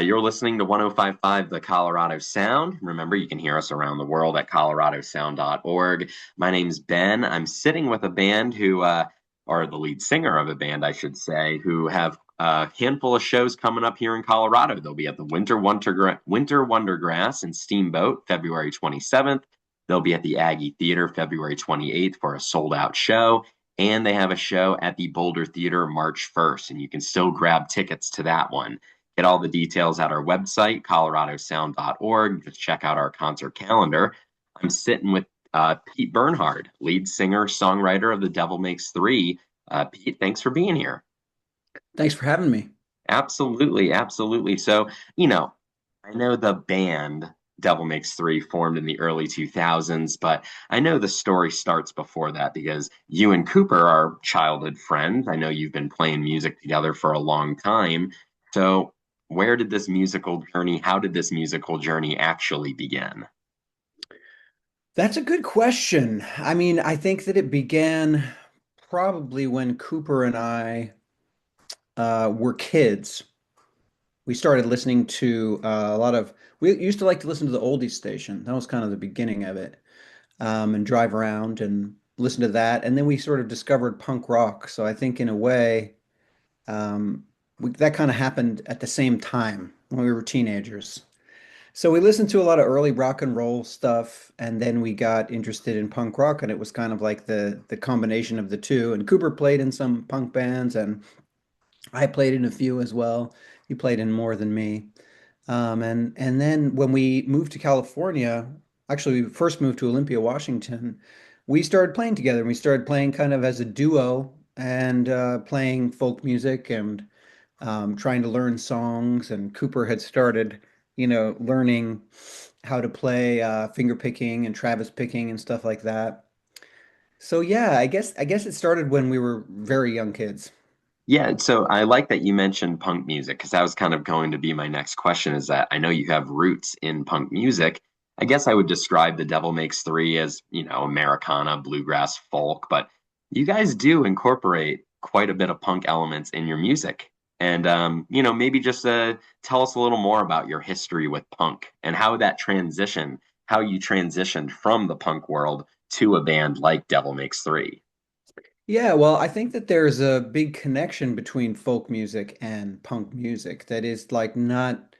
You're listening to 105.5 The Colorado Sound. Remember, you can hear us around the world at coloradosound.org. My name's Ben. I'm sitting with a band or the lead singer of a band, I should say, who have a handful of shows coming up here in Colorado. They'll be at the Winter Wondergrass in Steamboat, February 27th. They'll be at the Aggie Theatre, February 28th, for a sold-out show. And they have a show at the Boulder Theater March 1st, and you can still grab tickets to that one. Get all the details at our website, coloradosound.org. Just check out our concert calendar. I'm sitting with Pete Bernhard, lead singer, songwriter of The Devil Makes Three. Pete, thanks for being here. Thanks for having me. Absolutely, absolutely. So, I know the band Devil Makes Three formed in the early 2000s, but I know the story starts before that because you and Cooper are childhood friends. I know you've been playing music together for a long time. So, how did this musical journey actually begin? That's a good question. I mean, I think that it began probably when Cooper and I were kids. We started listening to we used to like to listen to the oldies station. That was kind of the beginning of it, and drive around and listen to that. And then we sort of discovered punk rock. So I think in a way, that kind of happened at the same time when we were teenagers. So we listened to a lot of early rock and roll stuff, and then we got interested in punk rock, and it was kind of like the combination of the two. And Cooper played in some punk bands, and I played in a few as well. He played in more than me. And then when we moved to California, actually we first moved to Olympia, Washington, we started playing together, and we started playing kind of as a duo and playing folk music and trying to learn songs. And Cooper had started, learning how to play finger picking and Travis picking and stuff like that. So yeah, I guess it started when we were very young kids. Yeah, so I like that you mentioned punk music because that was kind of going to be my next question is that I know you have roots in punk music. I guess I would describe The Devil Makes Three as, Americana, bluegrass, folk, but you guys do incorporate quite a bit of punk elements in your music. And, maybe just tell us a little more about your history with punk and how you transitioned from the punk world to a band like Devil Makes Three. Yeah, well, I think that there's a big connection between folk music and punk music that is like not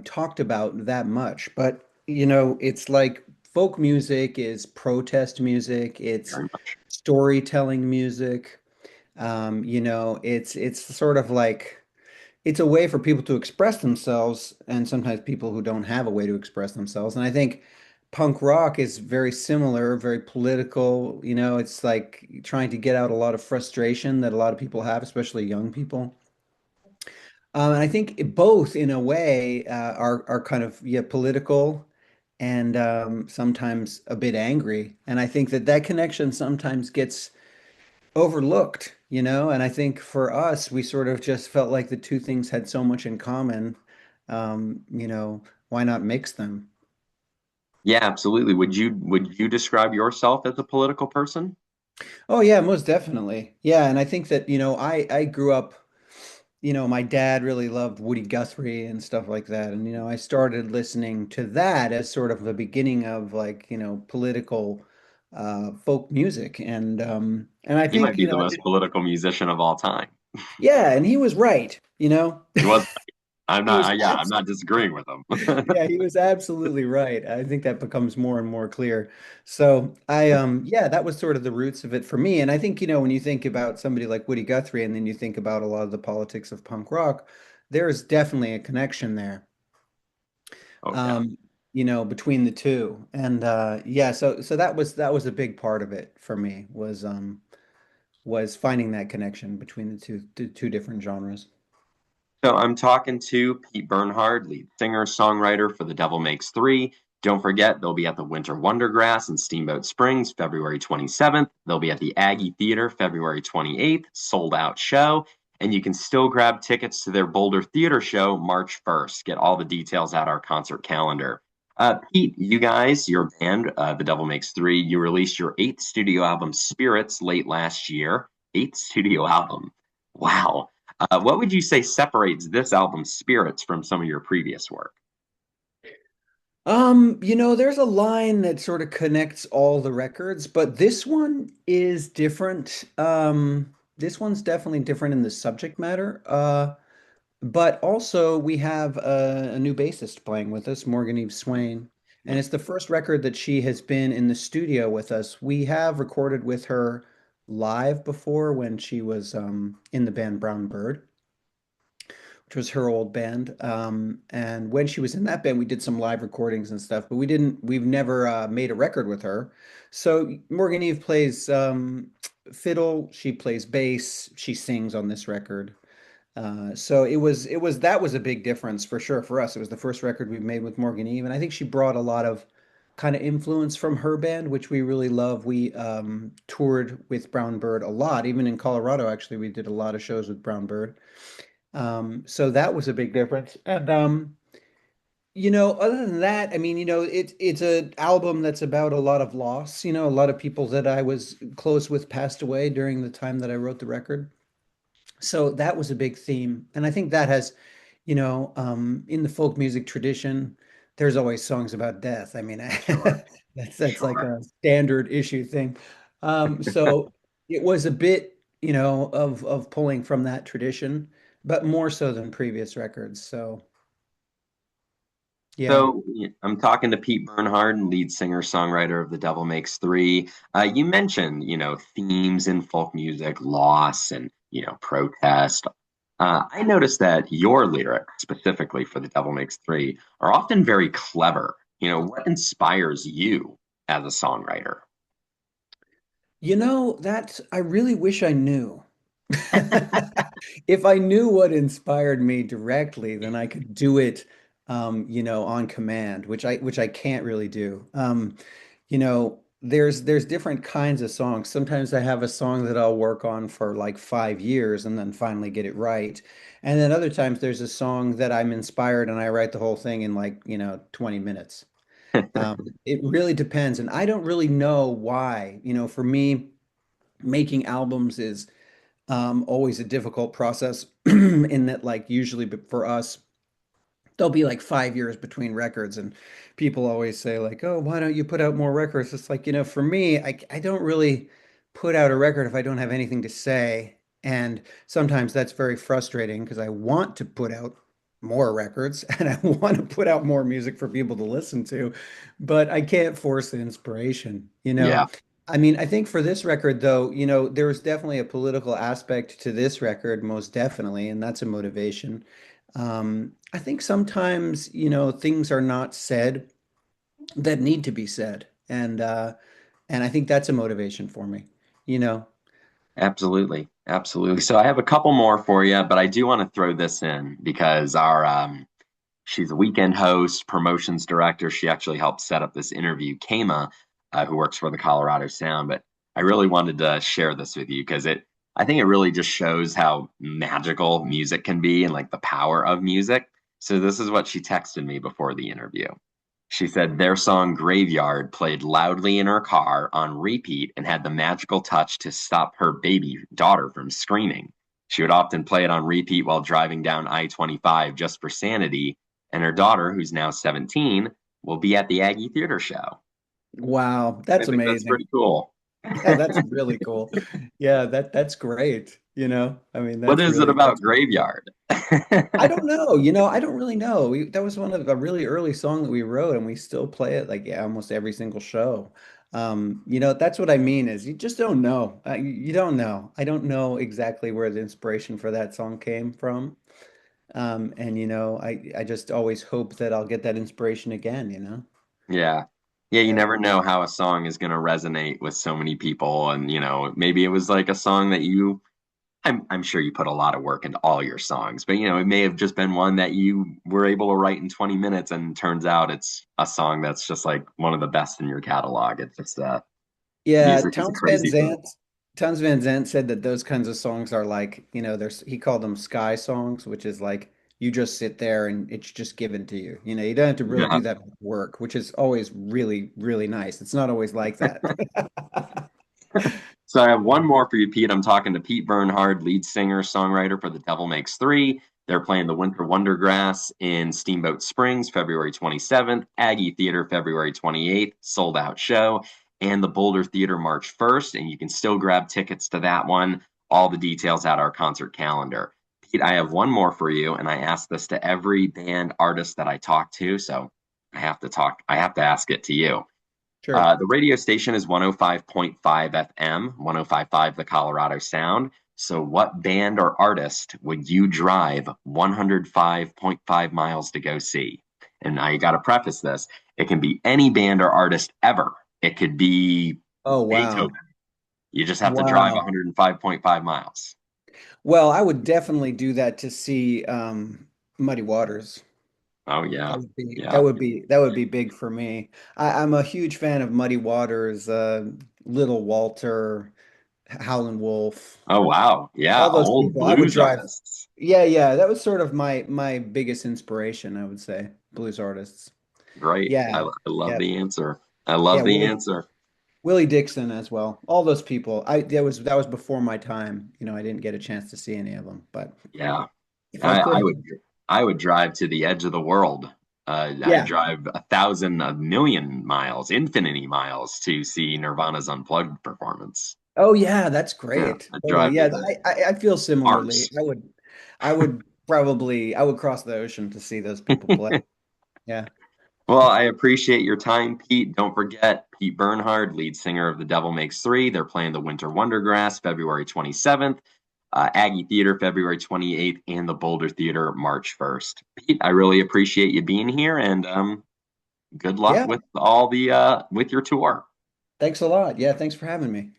talked about that much. But it's like folk music is protest music, it's Very much. storytelling music. It's sort of like it's a way for people to express themselves, and sometimes people who don't have a way to express themselves. And I think punk rock is very similar, very political. It's like trying to get out a lot of frustration that a lot of people have, especially young people. And I think both, in a way, are kind of, yeah, political and sometimes a bit angry. And I think that connection sometimes gets overlooked, and I think for us, we sort of just felt like the two things had so much in common. Why not mix them? Yeah, absolutely. Would you describe yourself as a political person? Oh yeah, most definitely. Yeah, and I think that, I grew up, my dad really loved Woody Guthrie and stuff like that. And, I started listening to that as sort of the beginning of like, political folk music. And I He might think, be the most political musician of all time. yeah, and he was right. He was. I'm He not. was Yeah, I'm not disagreeing with him. Yeah, he was absolutely right. I think that becomes more and more clear. So yeah, that was sort of the roots of it for me. And I think, when you think about somebody like Woody Guthrie and then you think about a lot of the politics of punk rock, there is definitely a connection there. Oh yeah. Um, between the two. And yeah, so that was a big part of it for me was finding that connection between the two different genres. So I'm talking to Pete Bernhard, lead singer, songwriter for The Devil Makes Three. Don't forget, they'll be at the Winter Wondergrass in Steamboat Springs, February 27th. They'll be at the Aggie Theatre, February 28th, sold out show. And you can still grab tickets to their Boulder Theater show March 1st. Get all the details at our concert calendar. Pete, you guys, your band, The Devil Makes Three, you released your eighth studio album, Spirits, late last year. Eighth studio album. Wow. What would you say separates this album's spirits from some of your previous work? There's a line that sort of connects all the records, but this one is different. This one's definitely different in the subject matter. But also we have a new bassist playing with us, Morgan Eve Swain, and it's the first record that she has been in the studio with us. We have recorded with her live before when she was in the band Brown Bird, which was her old band. And when she was in that band, we did some live recordings and stuff, but we've never made a record with her. So Morgan Eve plays fiddle, she plays bass, she sings on this record. So that was a big difference for sure for us. It was the first record we made with Morgan Eve, and I think she brought a lot of kind of influence from her band, which we really love. We toured with Brown Bird a lot, even in Colorado. Actually, we did a lot of shows with Brown Bird. So that was a big difference. And other than that, I mean, it's an album that's about a lot of loss. A lot of people that I was close with passed away during the time that I wrote the record. So that was a big theme. And I think that has, in the folk music tradition, there's always songs about death. I mean, Sure, that's like sure. a standard issue thing. So it was a bit, of pulling from that tradition, but more so than previous records. So yeah. So I'm talking to Pete Bernhard, lead singer songwriter of The Devil Makes Three. You mentioned, themes in folk music, loss, and protest. I noticed that your lyrics, specifically for The Devil Makes Three, are often very clever. What inspires you as a songwriter? That I really wish I knew. If I knew what inspired me directly, then I could do it, on command, which I can't really do. There's different kinds of songs. Sometimes I have a song that I'll work on for like 5 years and then finally get it right. And then other times there's a song that I'm inspired and I write the whole thing in like, 20 minutes. It really depends, and I don't really know why. For me, making albums is always a difficult process in that, like, usually for us, there'll be like 5 years between records, and people always say, like, oh, why don't you put out more records? It's like, for me, I don't really put out a record if I don't have anything to say. And sometimes that's very frustrating because I want to put out more records and I want to put out more music for people to listen to, but I can't force the inspiration. Yeah, I mean, I think for this record, though, there was definitely a political aspect to this record, most definitely, and that's a motivation. I think sometimes, things are not said that need to be said, and I think that's a motivation for me. You know. absolutely. Absolutely. So I have a couple more for you, but I do want to throw this in because our she's a weekend host, promotions director. She actually helped set up this interview, Kama, who works for the Colorado Sound. But I really wanted to share this with you because I think it really just shows how magical music can be and like the power of music. So this is what she texted me before the interview. She said their song Graveyard played loudly in her car on repeat and had the magical touch to stop her baby daughter from screaming. She would often play it on repeat while driving down I-25 just for sanity, and her daughter, who's now 17, will be at the Aggie Theatre show. Wow, I that's think that's amazing. pretty cool. Yeah, that's really cool. Yeah, that's great. I mean, What is it about that's really cool. Graveyard? I don't know. I don't really know. That was one of a really early song that we wrote, and we still play it like, yeah, almost every single show. That's what I mean is you just don't know. You don't know. I don't know exactly where the inspiration for that song came from. And I just always hope that I'll get that inspiration again. Yeah. Yeah, you Yeah. never know how a song is going to resonate with so many people. And, maybe it was like a song that I'm sure you put a lot of work into all your songs, but, it may have just been one that you were able to write in 20 minutes and turns out it's a song that's just like one of the best in your catalog. It's just, Yeah, music is a crazy thing. Towns Van Zandt said that those kinds of songs are like, he called them sky songs, which is like you just sit there and it's just given to you. You don't have to really Yeah. do that much work, which is always really, really nice. It's not always like that. So I have one more for you, Pete. I'm talking to Pete Bernhard, lead singer, songwriter for The Devil Makes Three. They're playing the Winter Wondergrass in Steamboat Springs, February 27th, Aggie Theatre, February 28th, sold out show, and the Boulder Theater, March 1st. And you can still grab tickets to that one. All the details at our concert calendar. Pete, I have one more for you, and I ask this to every band artist that I talk to. So I have to ask it to you. Sure. The radio station is 105.5 FM, 105.5 the Colorado Sound. So, what band or artist would you drive 105.5 miles to go see? And I got to preface this, it can be any band or artist ever. It could be Oh, wow. Beethoven. You just have to drive Wow. 105.5 miles. Well, I would definitely do that to see Muddy Waters. Oh, That yeah. would be Yeah. that would be big for me. I'm a huge fan of Muddy Waters, Little Walter, Howlin' Wolf, Oh, wow. Yeah. all those Old people. I would blues drive. artists. Yeah, yeah, that was sort of my biggest inspiration, I would say, blues artists. Great. Yeah, I love yeah, the answer. I yeah. love the answer. Willie Dixon as well. All those people. That was before my time. You know, I didn't get a chance to see any of them, but Yeah. if I I, could I have, would I would drive to the edge of the world. I yeah. drive 1,000, a million miles, infinity miles to see Nirvana's unplugged performance. Oh yeah, that's Yeah, great. I Totally. drive to Yeah, the I feel similarly. Mars. I would I would cross the ocean to see those people play. Yeah. Well, I appreciate your time, Pete. Don't forget Pete Bernhard, lead singer of The Devil Makes Three. They're playing the Winter Wondergrass February 27th, Aggie Theater February 28th, and the Boulder Theater March 1st. Pete, I really appreciate you being here, and good luck Yeah. with all the with your tour. Thanks a lot. Yeah, thanks for having me.